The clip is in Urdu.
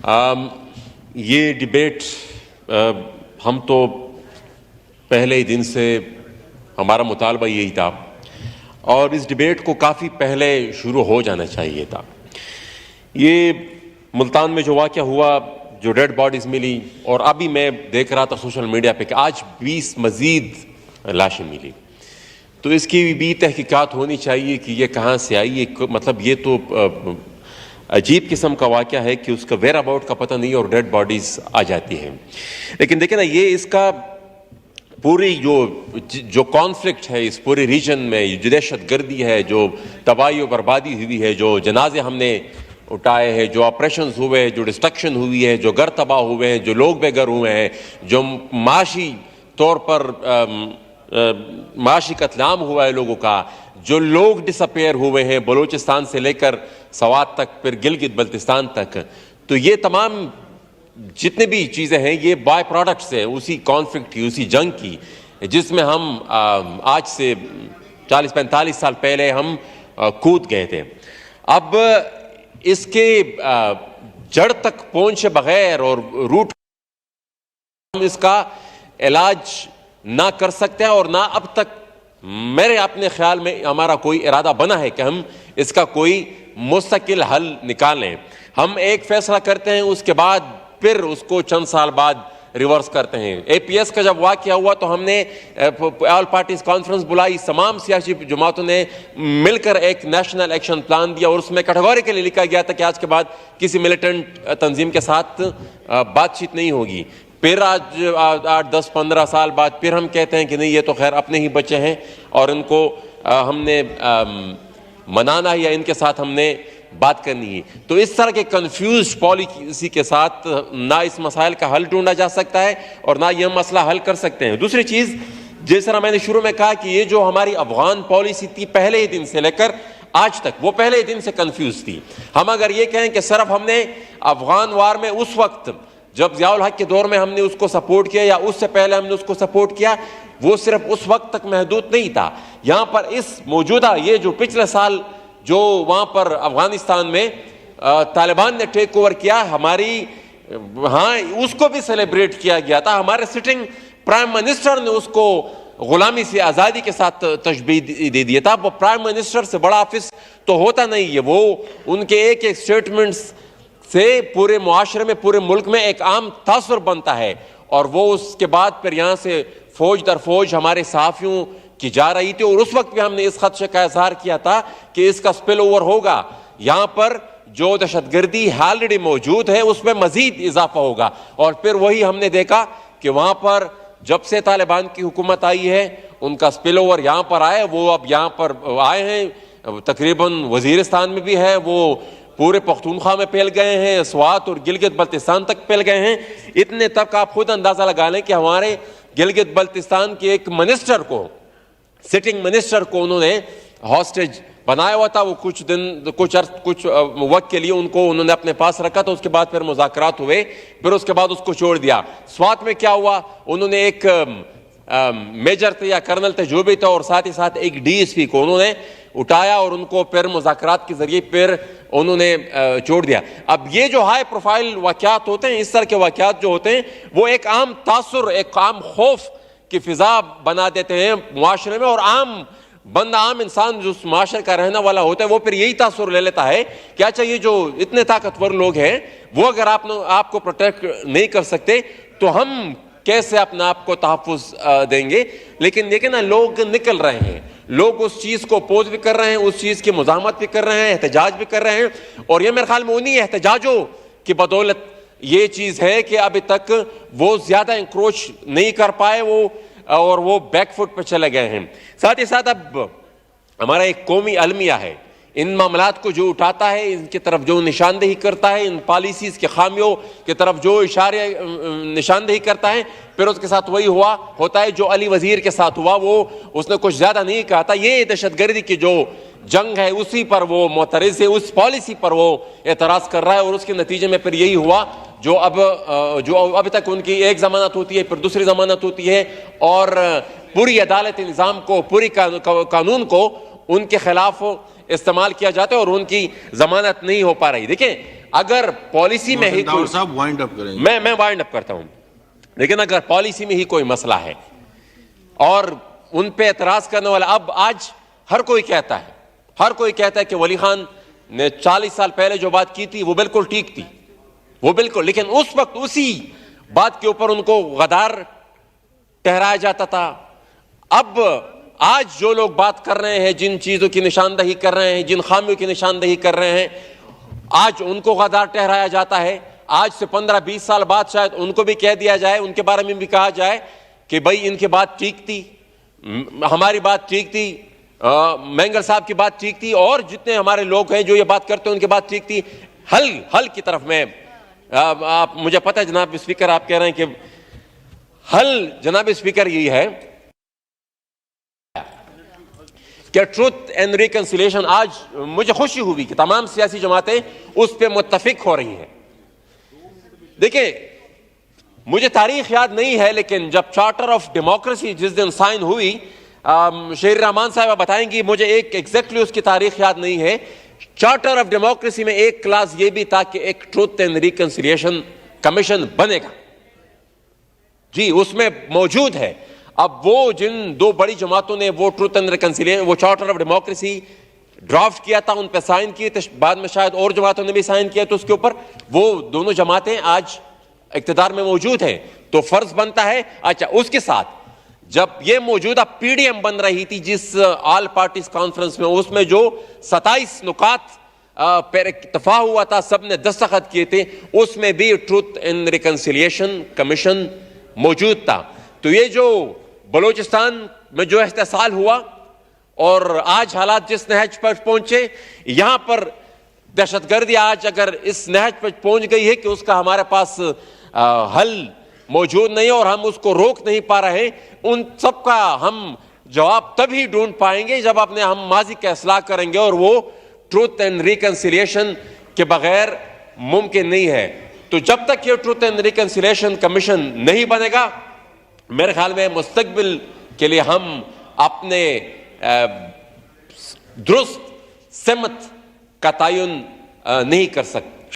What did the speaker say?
یہ ڈیبیٹ ہم تو پہلے ہی دن سے ہمارا مطالبہ یہی تھا اور اس ڈیبیٹ کو کافی پہلے شروع ہو جانا چاہیے تھا۔ یہ ملتان میں جو واقعہ ہوا، جو ڈیڈ باڈیز ملی، اور ابھی میں دیکھ رہا تھا سوشل میڈیا پہ کہ آج 20 مزید لاشیں ملی، تو اس کی بھی تحقیقات ہونی چاہیے کہ یہ کہاں سے آئی۔ مطلب یہ تو عجیب قسم کا واقعہ ہے کہ اس کا ویئر اباؤٹ کا پتہ نہیں اور ڈیڈ باڈیز آ جاتی ہیں۔ لیکن دیکھیں نا، یہ اس کا پوری جو کانفلکٹ ہے اس پورے ریجن میں، جو دہشت گردی ہے، جو تباہی و بربادی ہوئی ہے، جو جنازے ہم نے اٹھائے ہیں، جو آپریشنز ہوئے ہیں، جو ڈسٹرکشن ہوئی ہے، جو گھر تباہ ہوئے ہیں، جو لوگ بے گھر ہوئے ہیں، جو معاشی طور پر معاشی قتل عام ہوا ہے لوگوں کا، جو لوگ ڈس اپیئر ہوئے ہیں بلوچستان سے لے کر سوات تک، پھر گلگت بلتستان تک، تو یہ تمام جتنے بھی چیزیں ہیں یہ بائی پروڈکٹس ہیں اسی کانفلکٹ کی، اسی جنگ کی، جس میں ہم آج سے 40-45 سال پہلے ہم کود گئے تھے۔ اب اس کے جڑ تک پہنچے بغیر اور روٹ ہم اس کا علاج نہ کر سکتے ہیں، اور نہ اب تک میرے اپنے خیال میں ہمارا کوئی ارادہ بنا ہے کہ ہم اس کا کوئی مستقل حل نکالیں۔ ہم ایک فیصلہ کرتے ہیں، اس کے بعد پھر اس کو چند سال بعد ریورس کرتے ہیں۔ اے پی ایس کا جب واقعہ ہوا تو ہم نے آل پارٹیز کانفرنس بلائی، تمام سیاسی جماعتوں نے مل کر ایک نیشنل ایکشن پلان دیا، اور اس میں کیٹیگوریکلی لکھا گیا تھا کہ آج کے بعد کسی ملیٹنٹ تنظیم کے ساتھ بات چیت نہیں ہوگی۔ پھر آج 8-10-15 سال بعد پھر ہم کہتے ہیں کہ نہیں، یہ تو خیر اپنے ہی بچے ہیں اور ان کو ہم نے منانا ہے یا ان کے ساتھ ہم نے بات کرنی ہے۔ تو اس طرح کے کنفیوزڈ پالیسی کے ساتھ نہ اس مسائل کا حل ڈھونڈا جا سکتا ہے اور نہ یہ مسئلہ حل کر سکتے ہیں۔ دوسری چیز، جس طرح میں نے شروع میں کہا کہ یہ جو ہماری افغان پالیسی تھی پہلے ہی دن سے لے کر آج تک، وہ پہلے ہی دن سے کنفیوز تھی۔ ہم اگر یہ کہیں کہ صرف ہم نے افغان وار میں اس وقت جب ضیاء الحق کے دور میں ہم نے اس کو سپورٹ کیا یا اس سے پہلے ہم نے اس کو سپورٹ کیا، وہ صرف اس وقت تک محدود نہیں تھا۔ یہاں پر اس موجودہ یہ جو پچھلے سال جو وہاں پر افغانستان میں طالبان نے ٹیک اوور کیا، ہماری اس کو بھی سیلیبریٹ کیا گیا تھا۔ ہمارے سٹنگ پرائم منسٹر نے اس کو غلامی سے آزادی کے ساتھ تشبیہ دے دیا تھا۔ وہ پرائم منسٹر سے بڑا آفس تو ہوتا نہیں ہے، وہ ان کے ایک ایک سٹیٹمنٹس سے پورے معاشرے میں، پورے ملک میں ایک عام تاثر بنتا ہے، اور وہ اس کے بعد پھر یہاں سے فوج در فوج ہمارے صحافیوں کی جا رہی تھی، اور اس وقت بھی ہم نے اس خدشے کا اظہار کیا تھا کہ اس کا سپل اوور ہوگا، یہاں پر جو دہشت گردی آلریڈی موجود ہے اس میں مزید اضافہ ہوگا۔ اور پھر وہی ہم نے دیکھا کہ وہاں پر جب سے طالبان کی حکومت آئی ہے ان کا سپل اوور یہاں پر آئے، وہ اب یہاں پر آئے ہیں، تقریباً وزیرستان میں بھی ہے، وہ پورے پختونخوا میں پھیل گئے ہیں، سوات اور گلگت بلتستان تک پھیل گئے ہیں۔ اتنے تک آپ خود اندازہ لگا لیں کہ ہمارے گلگت بلتستان کے ایک منسٹر کو، سٹنگ منسٹر کو انہوں نے ہاسٹیج بنایا ہوا تھا۔ وہ کچھ وقت کے لیے ان کو انہوں نے اپنے پاس رکھا تھا، اس کے بعد پھر مذاکرات ہوئے، پھر اس کے بعد اس کو چھوڑ دیا۔ سوات میں کیا ہوا، انہوں نے ایک میجر تھے یا کرنل تھے جو بھی تھا، اور ساتھ ہی ساتھ ایک ڈی ایس پی کو انہوں نے اٹھایا اور ان کو پھر مذاکرات کے ذریعے پھر انہوں نے چھوڑ دیا۔ اب یہ جو ہائی پروفائل واقعات ہوتے ہیں، اس طرح کے واقعات جو ہوتے ہیں، وہ ایک عام تاثر، ایک عام خوف کی فضا بنا دیتے ہیں معاشرے میں، اور عام بندہ، عام انسان جو اس معاشرے کا رہنے والا ہوتا ہے وہ پھر یہی تاثر لے لیتا ہے کہ اچھا یہ جو اتنے طاقتور لوگ ہیں وہ اگر آپ کو پروٹیکٹ نہیں کر سکتے تو ہم کیسے اپنے آپ کو تحفظ دیں گے۔ لیکن دیکھیں نا، لوگ نکل رہے ہیں، لوگ اس چیز کو اپوز بھی کر رہے ہیں، اس چیز کی مزاحمت بھی کر رہے ہیں، احتجاج بھی کر رہے ہیں، اور یہ میرے خیال میں انہی احتجاجوں کی بدولت یہ چیز ہے کہ ابھی تک وہ زیادہ انکروچ نہیں کر پائے، اور وہ بیک فٹ پہ چلے گئے ہیں۔ ساتھ ہی ساتھ اب ہمارا ایک قومی المیہ ہے، ان معاملات کو جو اٹھاتا ہے، ان کی طرف جو نشاندہی کرتا ہے، ان پالیسیز کے خامیوں کی طرف جو اشارے نشاندہی کرتا ہے، پھر اس کے ساتھ وہی ہوتا ہے جو علی وزیر کے ساتھ ہوا۔ اس نے کچھ زیادہ نہیں کہا تھا، یہ دہشت گردی کی جو جنگ ہے اسی پر وہ معترض ہے، اس پالیسی پر وہ اعتراض کر رہا ہے، اور اس کے نتیجے میں پھر یہی ہوا جو ابھی تک ان کی ایک ضمانت ہوتی ہے، پھر دوسری ضمانت ہوتی ہے، اور پوری عدالت نظام کو، پوری قانون کو ان کے خلاف استعمال کیا جاتا ہے اور ان کی ضمانت نہیں ہو پا رہی۔ دیکھیں، اگر پالیسی میں ہی صاحب وائنڈ اپ کریں میں وائنڈ اپ کرتا ہوں، لیکن اگر پالیسی میں ہی کوئی مسئلہ ہے اور ان پہ اعتراض کرنے والا، اب آج ہر کوئی کہتا ہے کہ ولی خان نے 40 سال پہلے جو بات کی تھی وہ بالکل ٹھیک تھی، وہ بالکل، لیکن اس وقت اسی بات کے اوپر ان کو غدار ٹھہرایا جاتا تھا۔ اب آج جو لوگ بات کر رہے ہیں، جن چیزوں کی نشاندہی کر رہے ہیں، جن خامیوں کی نشاندہی کر رہے ہیں، آج ان کو غدار ٹھہرایا جاتا ہے۔ آج سے 15-20 سال بعد شاید ان کو بھی کہہ دیا جائے، ان کے بارے میں بھی کہا جائے کہ بھائی ان کی بات ٹھیک تھی، ہماری بات ٹھیک تھی، مینگل صاحب کی بات ٹھیک تھی، اور جتنے ہمارے لوگ ہیں جو یہ بات کرتے ہیں ان کی بات ٹھیک تھی۔ حل کی طرف میں آپ، مجھے پتہ ہے جناب اسپیکر آپ کہہ رہے ہیں کہ حل، جناب اسپیکر یہی ہے کہ ٹروتھ اینڈ ریکنسیلیشن، آج مجھے خوشی ہوئی کہ تمام سیاسی جماعتیں اس پہ متفق ہو رہی ہیں۔ دیکھیں، مجھے تاریخ یاد نہیں ہے، لیکن جب چارٹر آف ڈیموکریسی جس دن سائن ہوئی، شیر رحمان صاحبہ بتائیں گی، مجھے ایگزیکٹلی اس کی تاریخ یاد نہیں ہے، چارٹر آف ڈیموکریسی میں ایک کلاس یہ بھی تھا کہ ایک ٹروتھ اینڈ ریکنسیلیشن کمیشن بنے گا، جی اس میں موجود ہے۔ اب وہ جن دو بڑی جماعتوں نے وہ ٹروتھ اینڈ ریکنسیلیشن، وہ چارٹر آف ڈیموکریسی ڈرافٹ کیا تھا، ان پہ سائن کیے تھے، بعد میں شاید اور جماعتوں نے بھی سائن کیا، تو اس کے اوپر وہ دونوں جماعتیں آج اقتدار میں موجود ہیں، تو فرض بنتا ہے۔ اچھا، اس کے ساتھ جب یہ موجودہ پی ڈی ایم بن رہی تھی جس آل پارٹیز کانفرنس میں، اس میں جو 27 نکات پر اتفاق ہوا تھا، سب نے دستخط کیے تھے، اس میں بھی ٹروتھ اینڈ ریکنسیلیشن کمیشن موجود تھا۔ تو یہ جو بلوچستان میں جو احتسال ہوا اور آج حالات جس نہج پر پہنچے، یہاں پر دہشت گردی آج اگر اس نہج پر پہنچ گئی ہے کہ اس کا ہمارے پاس حل موجود نہیں اور ہم اس کو روک نہیں پا رہے، ان سب کا ہم جواب تبھی ڈھونڈ پائیں گے جب ہم ماضی کا اصلاح کریں گے، اور وہ ٹروتھ اینڈ ریکنسیلیشن کے بغیر ممکن نہیں ہے۔ تو جب تک یہ ٹروتھ اینڈ ریکنسیلیشن کمیشن نہیں بنے گا، میرے خیال میں مستقبل کے لیے ہم اپنے درست سمت کا تعین نہیں کر سکتے۔